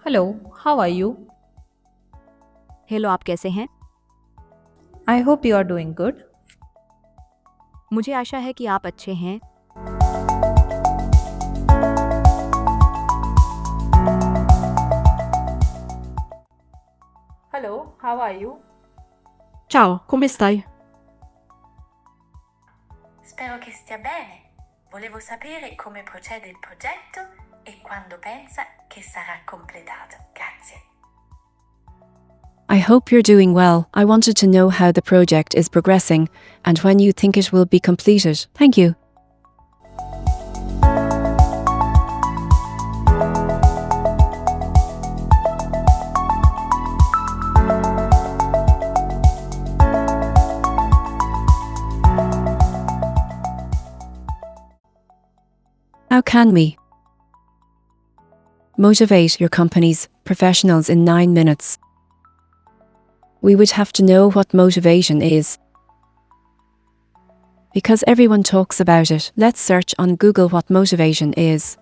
Hello, how are you? Hello, आप कैसे हैं? I hope you are doing good. मुझे आशा है कि आप अच्छे हैं। Hello, how are you? Ciao, come stai? Spero che stia bene. Volevo sapere come procede il progetto e quando pensa che sarà completato. Grazie. I hope you're doing well. I wanted to know how the project is progressing and when you think it will be completed. Thank you. How can we motivate your company's professionals in 9 minutes? We would have to know what motivation is. Because everyone talks about it, let's search on Google what motivation is.